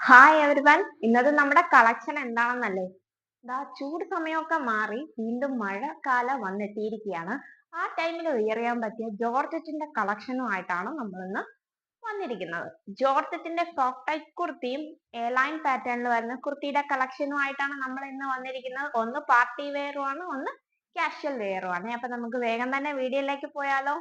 Hi everyone, ഇന്നത്തെ നമ്മുടെ collection എന്താണെന്നല്ലേ? ചൂട് സമയമൊക്കെ മാറി വീണ്ടും മഴക്കാലം വന്നെത്തിയിരിക്കുകയാണ്. ആ ടൈമിൽ വെയർ ചെയ്യാൻ പറ്റിയ ജോർജറ്റിന്റെ കളക്ഷനുമായിട്ടാണ് നമ്മൾ ഇന്ന് വന്നിരിക്കുന്നത്. ജോർജറ്റിന്റെ സോഫ്റ്റ് ടൈപ്പ് കുർത്തിയും എയർലൈൻ പാറ്റേണിൽ വരുന്ന കുർത്തിയുടെ കളക്ഷനുമായിട്ടാണ് നമ്മൾ ഇന്ന് വന്നിരിക്കുന്നത്. ഒന്ന് പാർട്ടി വെയറുമാണ്, ഒന്ന് കാഷ്വൽ വെയറുമാണ്. അപ്പൊ നമുക്ക് വേഗം തന്നെ വീഡിയോയിലേക്ക് പോയാലോ?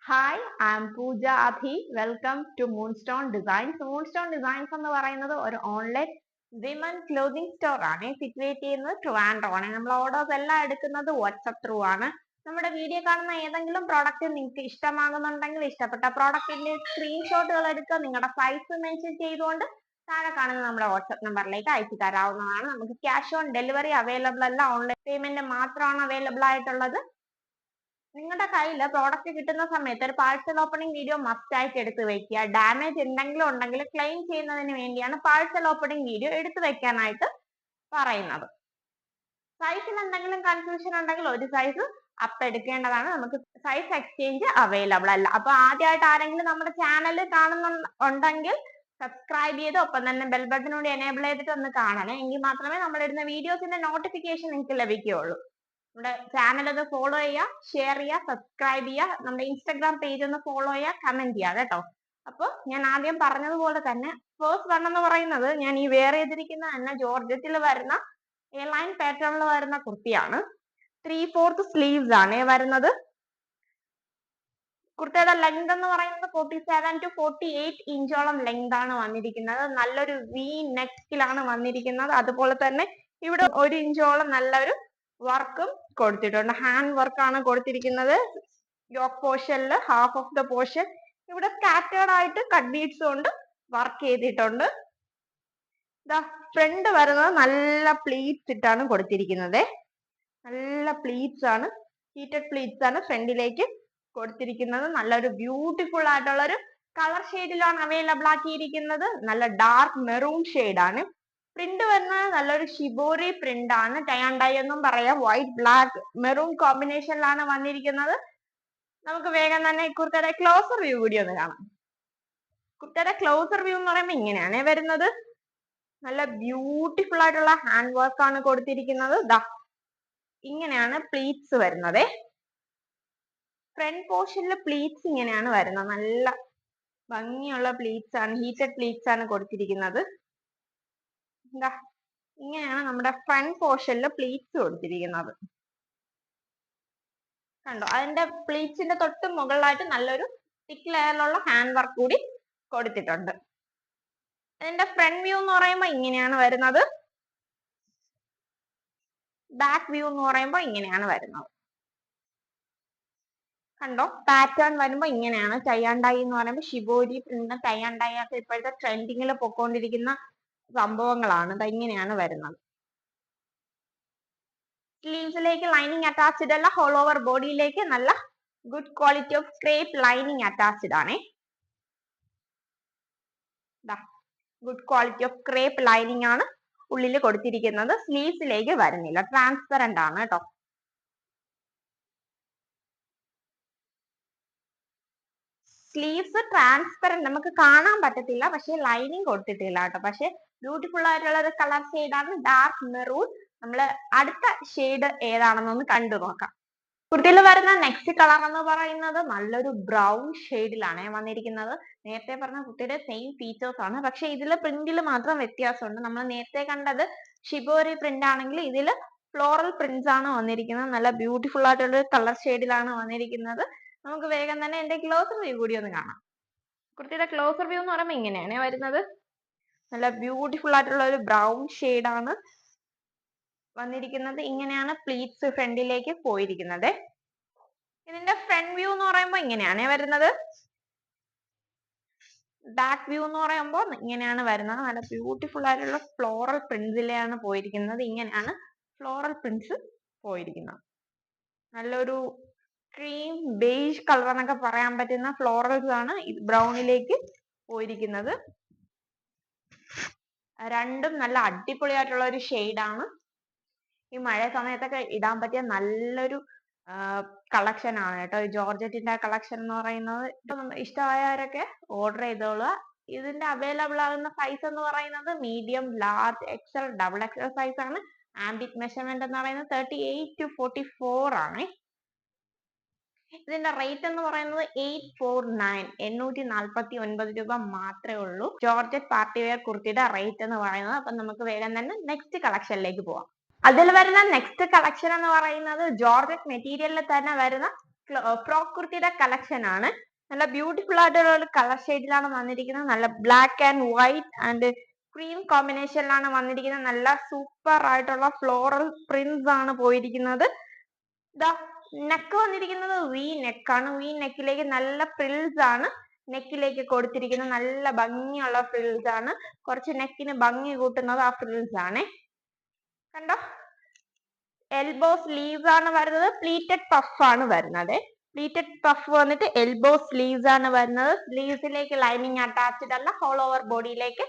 Hi, I am Pooja Abhi. Welcome to Moonstone Designs. Moonstone Designs എന്ന് പറയുന്നത് ഒരു ഓൺലൈൻ വിമൻ ക്ലോത്തിങ് സ്റ്റോർ ആണ്. സിറ്റുവേറ്റ് ചെയ്യുന്നത് ട്രിവാൻഡ്രം ആണ്. നമ്മൾ ഓർഡേഴ്സ് എല്ലാം എടുക്കുന്നത് വാട്സ്ആപ്പ് ത്രൂ ആണ്. നമ്മുടെ വീഡിയോ കാണുന്ന ഏതെങ്കിലും പ്രോഡക്റ്റ് നിങ്ങൾക്ക് ഇഷ്ടമാകുന്നുണ്ടെങ്കിൽ ഇഷ്ടപ്പെട്ട പ്രോഡക്റ്റിന്റെ സ്ക്രീൻഷോട്ടുകൾ എടുക്കുക. നിങ്ങളുടെ സൈസ് മെൻഷൻ ചെയ്തുകൊണ്ട് താഴെ കാണുന്ന നമ്മുടെ വാട്സ്ആപ്പ് നമ്പറിലേക്ക് അയച്ചു തരാവുന്നതാണ്. നമുക്ക് ക്യാഷ് ഓൺ ഡെലിവറി അവൈലബിൾ അല്ല, ഓൺലൈൻ പേയ്മെന്റ് മാത്രമാണ് അവൈലബിൾ ആയിട്ടുള്ളത്. നിങ്ങളുടെ കയ്യിൽ പ്രോഡക്റ്റ് കിട്ടുന്ന സമയത്ത് ഒരു പാഴ്സൽ ഓപ്പണിംഗ് വീഡിയോ മസ്റ്റ് ആയിട്ട് എടുത്തു വെക്കുക. ഡാമേജ് എന്തെങ്കിലും ഉണ്ടെങ്കിൽ ക്ലെയിം ചെയ്യുന്നതിന് വേണ്ടിയാണ് പാഴ്സൽ ഓപ്പണിംഗ് വീഡിയോ എടുത്തു വെക്കാനായിട്ട് പറയുന്നത്. സൈസിൽ എന്തെങ്കിലും കൺഫ്യൂഷൻ ഉണ്ടെങ്കിൽ ഒരു സൈസ് അപ്പ് എടുക്കേണ്ടതാണ്. നമുക്ക് സൈസ് എക്സ്ചേഞ്ച് അവൈലബിൾ അല്ല. അപ്പൊ ആദ്യമായിട്ട് ആരെങ്കിലും നമ്മുടെ ചാനൽ കാണുന്നുണ്ടെങ്കിൽ സബ്സ്ക്രൈബ് ചെയ്ത് ഒപ്പം തന്നെ ബെൽ ബട്ടൺ കൂടി എനേബിൾ ചെയ്തിട്ട് ഒന്ന് കാണണേ. എങ്കിൽ മാത്രമേ നമ്മൾ ഇടുന്ന വീഡിയോസിന്റെ നോട്ടിഫിക്കേഷൻ നിങ്ങൾക്ക് ലഭിക്കുകയുള്ളൂ. നമ്മുടെ ചാനൽ ഒന്ന് ഫോളോ ചെയ്യുക, ഷെയർ ചെയ്യുക, സബ്സ്ക്രൈബ് ചെയ്യുക. നമ്മുടെ ഇൻസ്റ്റാഗ്രാം പേജ് ഒന്ന് ഫോളോ ചെയ്യുക, കമന്റ് ചെയ്യുക കേട്ടോ. അപ്പോൾ ഞാൻ ആദ്യം പറഞ്ഞതുപോലെ തന്നെ ഫസ്റ്റ് വൺ എന്ന് പറയുന്നത് ഞാൻ ഈ വെയർ ചെയ്തിരിക്കുന്ന തന്നെ ജോർജറ്റിൽ വരുന്ന എയർലൈൻ പാറ്റേണിൽ വരുന്ന കുർത്തിയാണ്. 3/4 സ്ലീവ്സ് ആണ് വരുന്നത്. കുർത്തയുടെ ലെങ്ത് എന്ന് പറയുന്നത് 47 to 48 ഇഞ്ചോളം ലെങ്ത് ആണ് വന്നിരിക്കുന്നത്. നല്ലൊരു വി നെക്കിലാണ് വന്നിരിക്കുന്നത്. അതുപോലെ തന്നെ ഇവിടെ 1 ഇഞ്ചോളം നല്ലൊരു വർക്കും കൊടുത്തിട്ടുണ്ട്. ഹാൻഡ് വർക്ക് ആണ് കൊടുത്തിരിക്കുന്നത്. യോക്ക് പോർഷനിൽ ഹാഫ് ഓഫ് ദ പോർഷൻ ഇവിടെ സ്കാറ്റേർഡ് ആയിട്ട് കട്ട് ബീഡ്സ് കൊണ്ട് വർക്ക് ചെയ്തിട്ടുണ്ട്. ഫ്രണ്ട് വരുന്നത് നല്ല പ്ലീറ്റ്സ് ഇട്ടാണ് കൊടുത്തിരിക്കുന്നത്. നല്ല പ്ലീറ്റ്സ് ആണ്, ഹീറ്റഡ് പ്ലീറ്റ്സ് ആണ് ഫ്രണ്ടിലേക്ക് കൊടുത്തിരിക്കുന്നത്. നല്ലൊരു ബ്യൂട്ടിഫുൾ ആയിട്ടുള്ള ഒരു കളർ ഷെയ്ഡിലാണ് അവൈലബിൾ ആക്കിയിരിക്കുന്നത്. നല്ല ഡാർക്ക് മെറൂൺ ഷെയ്ഡ് ആണ്. പ്രിന്റ് വരുന്നത് നല്ലൊരു ഷിബോറി പ്രിന്റ് ആണ്. ടൈ ആൻഡ് ഡൈ എന്നും പറയാം. വൈറ്റ് ബ്ലാക്ക് മെറൂൺ കോമ്പിനേഷനിലാണ് വന്നിരിക്കുന്നത്. നമുക്ക് വേഗം തന്നെ കുർത്തയുടെ ക്ലോസർ വ്യൂ കൂടി ഒന്ന് കാണാം. കുർത്തയുടെ ക്ലോസർ വ്യൂ എന്ന് പറയുമ്പോൾ ഇങ്ങനെയാണ് വരുന്നത്. നല്ല ബ്യൂട്ടിഫുൾ ആയിട്ടുള്ള ഹാൻഡ് വർക്ക് ആണ് കൊടുത്തിരിക്കുന്നത്. ഇങ്ങനെയാണ് പ്ലീറ്റ്സ് വരുന്നത്. ഫ്രണ്ട് പോർഷനിൽ പ്ലീറ്റ്സ് ഇങ്ങനെയാണ് വരുന്നത്. നല്ല ഭംഗിയുള്ള പ്ലീറ്റ്സ് ആണ്, ഹീറ്റഡ് പ്ലീറ്റ്സ് ആണ് കൊടുത്തിരിക്കുന്നത്. ഇങ്ങനെയാണ് നമ്മുടെ ഫ്രണ്ട് പോർഷനിൽ പ്ലീറ്റ്സ് കൊടുത്തിരിക്കുന്നത്. കണ്ടോ? അതിന്റെ പ്ലീറ്റ്സിന്റെ തൊട്ട് മുകളിലായിട്ട് നല്ലൊരു തിക്ക് ലെയറിലുള്ള ഹാൻഡ് വർക്ക് കൂടി കൊടുത്തിട്ടുണ്ട്. അതിന്റെ ഫ്രണ്ട് വ്യൂ എന്ന് പറയുമ്പോൾ ഇങ്ങനെയാണ് വരുന്നത്. ബാക്ക് വ്യൂ എന്ന് പറയുമ്പോൾ ഇങ്ങനെയാണ് വരുന്നത്. കണ്ടോ? പാറ്റേൺ വരുമ്പോൾ ഇങ്ങനെയാണ്. ടൈ ആൻഡ് ഡൈ എന്ന് പറയുമ്പോൾ shibori print, tie and dye ഒക്കെ ഇപ്പോഴത്തെ ട്രെൻഡിങ്ങിൽ പൊക്കോണ്ടിരിക്കുന്ന സംഭവങ്ങളാണ്. ഇങ്ങനെയാണ് വരുന്നത്. സ്ലീവ്സിലേക്ക് ലൈനിങ് അറ്റാച്ച്ഡ് അല്ല, ഹോൾ ഓവർ ബോഡിയിലേക്ക് നല്ല good quality of crepe lining attached ആണ്. Good quality of crepe lining ആണ് ഉള്ളിൽ കൊടുത്തിരിക്കുന്നത്. സ്ലീവ്സിലേക്ക് വരുന്നില്ല, ട്രാൻസ്പെറന്റ് ആണ് കേട്ടോ. സ്ലീവ്സ് ട്രാൻസ്പെറന്റ്, നമുക്ക് കാണാൻ പറ്റത്തില്ല, പക്ഷെ ലൈനിങ് കൊടുത്തിട്ടില്ല കേട്ടോ. പക്ഷെ ബ്യൂട്ടിഫുൾ ആയിട്ടുള്ള ഒരു കളർ ഷെയ്ഡാണ്, ഡാർക്ക് മെറൂൺ. നമ്മൾ അടുത്ത ഷെയ്ഡ് ഏതാണെന്നൊന്ന് കണ്ടു നോക്കാം. കുർത്തിയിൽ വരുന്ന നെക്സ്റ്റ് കളർ എന്ന് പറയുന്നത് നല്ലൊരു ബ്രൗൺ ഷെയ്ഡിലാണ് വന്നിരിക്കുന്നത്. നേരത്തെ പറഞ്ഞ കുർത്തിയുടെ സെയിം ഫീച്ചേഴ്സ് ആണ്, പക്ഷെ ഇതിൽ പ്രിന്റിൽ മാത്രം വ്യത്യാസമുണ്ട്. നമ്മൾ നേരത്തെ കണ്ടത് ഷിബോരി പ്രിന്റ് ആണെങ്കിൽ ഇതിൽ ഫ്ലോറൽ പ്രിന്റ്സ് ആണ് വന്നിരിക്കുന്നത്. നല്ല ബ്യൂട്ടിഫുൾ ആയിട്ടുള്ള കളർ ഷെയ്ഡിലാണ് വന്നിരിക്കുന്നത്. നമുക്ക് വേഗം തന്നെ എന്റെ ക്ലോസർ വ്യൂ കൂടി ഒന്ന് കാണാം. കുർത്തിയുടെ ക്ലോസർ വ്യൂ എന്ന് പറയുമ്പോൾ ഇങ്ങനെയാണ് വരുന്നത്. നല്ല ബ്യൂട്ടിഫുൾ ആയിട്ടുള്ള ഒരു ബ്രൗൺ ഷെയ്ഡാണ് വന്നിരിക്കുന്നത്. ഇങ്ങനെയാണ് പ്ലീറ്റ്സ് ഫ്രണ്ടിലേക്ക് പോയിരിക്കുന്നത്. ഇതിന്റെ ഫ്രണ്ട് വ്യൂ എന്ന് പറയുമ്പോൾ ഇങ്ങനെയാണ് വരുന്നത്. ബാക്ക് വ്യൂ എന്ന് പറയുമ്പോൾ ഇങ്ങനെയാണ് വരുന്നത്. നല്ല ബ്യൂട്ടിഫുൾ ആയിട്ടുള്ള ഫ്ലോറൽ പ്രിന്റ്സിലെയാണ് പോയിരിക്കുന്നത്. ഇങ്ങനെയാണ് ഫ്ലോറൽ പ്രിന്റ്സ് പോയിരിക്കുന്നത്. നല്ലൊരു ക്രീം ബേജ് കളർ എന്നൊക്കെ പറയാൻ പറ്റുന്ന ഫ്ലോറൽസ് ആണ് ബ്രൗണിലേക്ക് പോയിരിക്കുന്നത്. രണ്ടും നല്ല അടിപൊളിയായിട്ടുള്ള ഒരു ഷെയ്ഡാണ്. ഈ മഴ സമയത്തൊക്കെ ഇടാൻ പറ്റിയ നല്ലൊരു കളക്ഷൻ ആണ് കേട്ടോ. ജോർജറ്റിന്റെ കളക്ഷൻ എന്ന് പറയുന്നത് ഇഷ്ടമായവരൊക്കെ ഓർഡർ ചെയ്തോളുക. ഇതിന്റെ അവൈലബിൾ ആകുന്ന സൈസ് എന്ന് പറയുന്നത് medium, large, XL, double XL size ആണ്. ആംബിറ്റ് മെഷർമെന്റ് എന്ന് പറയുന്നത് 38 to 44 ആണ്. ഇതിന്റെ റേറ്റ് എന്ന് പറയുന്നത് 849 രൂപ മാത്രമേ ഉള്ളൂ. ജോർജറ്റ് പാർട്ടി വെയർ കുർത്തിയുടെ റേറ്റ് എന്ന് പറയുന്നത്. അപ്പൊ നമുക്ക് വേഗം തന്നെ നെക്സ്റ്റ് കളക്ഷനിലേക്ക് പോവാം. അതിൽ വരുന്ന നെക്സ്റ്റ് കളക്ഷൻ എന്ന് പറയുന്നത് ജോർജറ്റ് മെറ്റീരിയലിൽ തന്നെ വരുന്ന ഫ്രോക്ക് കുർത്തിയുടെ കളക്ഷൻ ആണ്. നല്ല ബ്യൂട്ടിഫുൾ ആയിട്ടുള്ള ഒരു കളർ ഷെയ്ഡിലാണ് വന്നിരിക്കുന്നത്. നല്ല black and white and cream കോമ്പിനേഷനിലാണ് വന്നിരിക്കുന്നത്. നല്ല സൂപ്പർ ആയിട്ടുള്ള ഫ്ലോറൽ പ്രിന്റ്സ് ആണ് പോയിരിക്കുന്നത്. നെക്ക് വന്നിരിക്കുന്നത് വി നെക്കാണ്. വി നെക്കിലേക്ക് നല്ല ഫ്രിൽസ് ആണ് നെക്കിലേക്ക് കൊടുത്തിരിക്കുന്നത്. നല്ല ഭംഗിയുള്ള ഫ്രിൽസ് ആണ്. കുറച്ച് നെക്കിന് ഭംഗി കൂട്ടുന്നത് ആ ഫ്രിൽസ് ആണ്. കണ്ടോ, എൽബോ സ്ലീവ്സ് ആണ് വരുന്നത്. പ്ലീറ്റഡ് പഫ് ആണ് വരുന്നത്. പ്ലീറ്റഡ് പഫ് വന്നിട്ട് എൽബോ സ്ലീവ്സ് ആണ് വരുന്നത്. സ്ലീവ്സിലേക്ക് ലൈനിങ് അറ്റാച്ച്ഡ് അല്ല, ഹോൾ ഓവർ ബോഡിയിലേക്ക്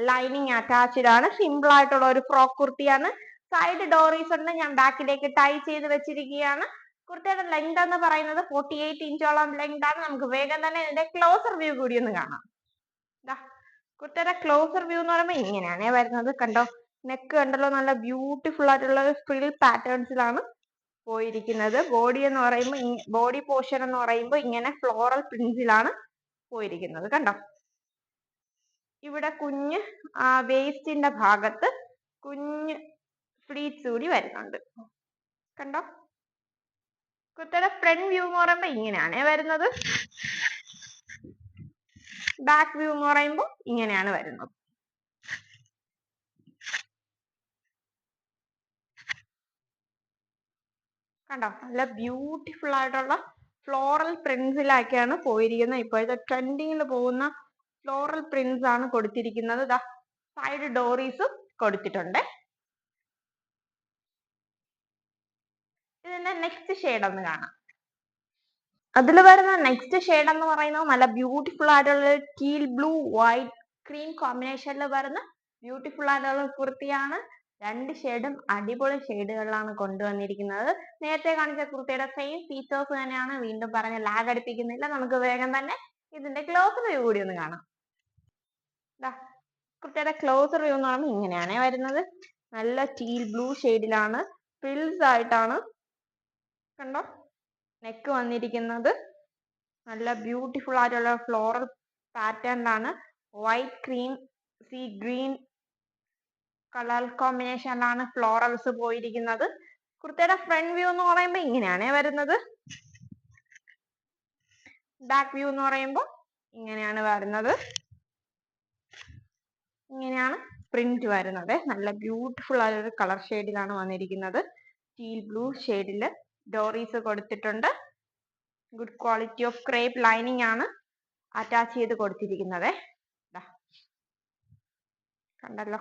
ലൈനിങ് അറ്റാച്ച്ഡ് ആണ്. സിമ്പിൾ ആയിട്ടുള്ള ഒരു ഫ്രോക്ക് കുർത്തിയാണ്. സൈഡ് ഡോറീസ് ഉണ്ട്. ഞാൻ ബാക്കിലേക്ക് ടൈ ചെയ്ത് വെച്ചിരിക്കുകയാണ്. കുർത്തിയുടെ ലെങ്ത് എന്ന് പറയുന്നത് 48 ഇഞ്ചോളം ലെങ്ത് ആണ്. നമുക്ക് വേഗം തന്നെ ഇതിന്റെ ക്ലോസർ വ്യൂ കൂടി ഒന്ന് കാണാം. കുർത്തിയുടെ ക്ലോസർ വ്യൂ എന്ന് പറയുമ്പോൾ ഇങ്ങനെയാണ് വരുന്നത്. കണ്ടോ, നെക്ക് കണ്ടല്ലോ, നല്ല ബ്യൂട്ടിഫുൾ ആയിട്ടുള്ള ഫ്രിൽ പാറ്റേൺസിലാണ് പോയിരിക്കുന്നത്. ബോഡി എന്ന് പറയുമ്പോൾ ബോഡി പോർഷൻ എന്ന് പറയുമ്പോൾ ഇങ്ങനെ ഫ്ലോറൽ പ്രിന്റ്സിലാണ് പോയിരിക്കുന്നത്. കണ്ടോ, ഇവിടെ കുഞ്ഞ് വേസ്റ്റിന്റെ ഭാഗത്ത് കുഞ്ഞ് ഫ്ലീറ്റ്സ് കൂടി വരുന്നുണ്ട്. കണ്ടോ, കുർത്തയുടെ ഫ്രണ്ട് വ്യൂ എന്ന് പറയുമ്പോൾ ഇങ്ങനെയാണ് വരുന്നത്. ബാക്ക് വ്യൂ എന്ന് പറയുമ്പോൾ ഇങ്ങനെയാണ് വരുന്നത്. കണ്ടോ, നല്ല ബ്യൂട്ടിഫുൾ ആയിട്ടുള്ള ഫ്ലോറൽ പ്രിന്റ്സിലാക്കിയാണ് പോയിരിക്കുന്നത്. ഇപ്പോഴത്തെ ട്രെൻഡിങ്ങിൽ പോകുന്ന ഫ്ലോറൽ പ്രിന്റ്സ് ആണ് കൊടുത്തിരിക്കുന്നത്. സൈഡ് ഡോറീസും കൊടുത്തിട്ടുണ്ട്. ഇതിന്റെ നെക്സ്റ്റ് ഷെയ്ഡ് ഒന്ന് കാണാം. അതിൽ വരുന്ന നെക്സ്റ്റ് ഷെയ്ഡ് എന്ന് പറയുന്നത് നല്ല ബ്യൂട്ടിഫുൾ ആയിട്ടുള്ള ടീൽ ബ്ലൂ വൈറ്റ് ക്രീം കോമ്പിനേഷനിൽ വരുന്ന ബ്യൂട്ടിഫുൾ ആയിട്ടുള്ള കുർത്തിയാണ്. രണ്ട് ഷെയ്ഡും അടിപൊളി ഷെയ്ഡുകളിലാണ് കൊണ്ടുവന്നിരിക്കുന്നത്. നേരത്തെ കാണിച്ച കുർത്തിയുടെ സെയിം ഫീച്ചേഴ്സ് തന്നെയാണ്. വീണ്ടും പറഞ്ഞ് ലാഗ് അടിപ്പിക്കുന്നില്ല. നമുക്ക് വേഗം തന്നെ ഇതിന്റെ ക്ലോസർ വ്യൂ കൂടി ഒന്ന് കാണാം. കുർത്തിയുടെ ക്ലോസർ വ്യൂ എന്ന് പറയുമ്പോൾ ഇങ്ങനെയാണ് വരുന്നത്. നല്ല ടീൽ ബ്ലൂ ഷെയ്ഡിലാണ് ഫ്രിൽസ് ആയിട്ടാണ്. കണ്ടോ, നെക്ക് വന്നിരിക്കുന്നത് നല്ല ബ്യൂട്ടിഫുൾ ആയിട്ടുള്ള ഫ്ലോറൽ പാറ്റേണിലാണ്. White cream sea green colour കോമ്പിനേഷനിലാണ് ഫ്ലോറൽസ് പോയിരിക്കുന്നത്. കുർത്തയുടെ ഫ്രണ്ട് വ്യൂ എന്ന് പറയുമ്പോൾ ഇങ്ങനെയാണ് വരുന്നത്. ബാക്ക് വ്യൂ എന്ന് പറയുമ്പോൾ ഇങ്ങനെയാണ് വരുന്നത്. ഇങ്ങനെയാണ് പ്രിന്റ് വരുന്നത്. നല്ല ബ്യൂട്ടിഫുൾ ആയ ഒരു കളർ ഷെയ്ഡിലാണ് വന്നിരിക്കുന്നത്. ടീൽ ബ്ലൂ ഷെയ്ഡിൽ ഡോറീസ് കൊടുത്തിട്ടുണ്ട്. Good quality of crepe lining ആണ് അറ്റാച്ച് ചെയ്ത് കൊടുത്തിരിക്കുന്നത്. കണ്ടല്ലോ,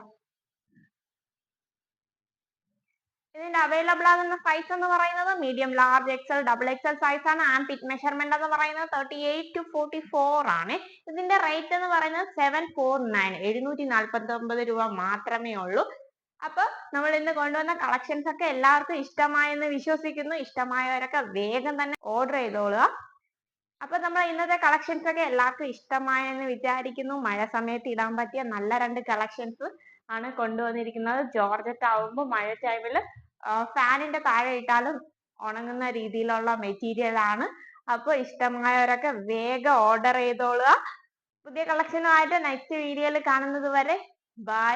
ഇതിന്റെ അവൈലബിൾ ആകുന്ന സൈസ് എന്ന് പറയുന്നത് medium, large, XL, double XL size ആണ്. ആൻഡ് ഫിറ്റ് മെഷർമെന്റ് എന്ന് പറയുന്നത് 38 to 44 ആണ്. ഇതിന്റെ റേറ്റ് എന്ന് പറയുന്നത് 749 749 രൂപ മാത്രമേ ഉള്ളൂ. അപ്പൊ നമ്മൾ ഇന്ന് കൊണ്ടുവന്ന കളക്ഷൻസ് ഒക്കെ എല്ലാവർക്കും ഇഷ്ടമായെന്ന് വിശ്വസിക്കുന്നു. ഇഷ്ടമായവരൊക്കെ വേഗം തന്നെ ഓർഡർ ചെയ്തോളുക. അപ്പൊ നമ്മൾ ഇന്നത്തെ കളക്ഷൻസ് ഒക്കെ എല്ലാവർക്കും ഇഷ്ടമായെന്ന് വിചാരിക്കുന്നു. മഴ സമയത്ത് ഇടാൻ പറ്റിയ നല്ല രണ്ട് കളക്ഷൻസ് ആണ് കൊണ്ടുവന്നിരിക്കുന്നത്. ജോർജറ്റ് ആവുമ്പോൾ മഴ ടൈമിൽ ഫാനിന്റെ താഴെ ഇട്ടാലും ഉണങ്ങുന്ന രീതിയിലുള്ള മെറ്റീരിയൽ ആണ്. അപ്പൊ ഇഷ്ടമായവരൊക്കെ വേഗം ഓർഡർ ചെയ്തോളുക. പുതിയ കളക്ഷനുമായിട്ട് നെക്സ്റ്റ് വീഡിയോയിൽ കാണുന്നത് വരെ ബൈ.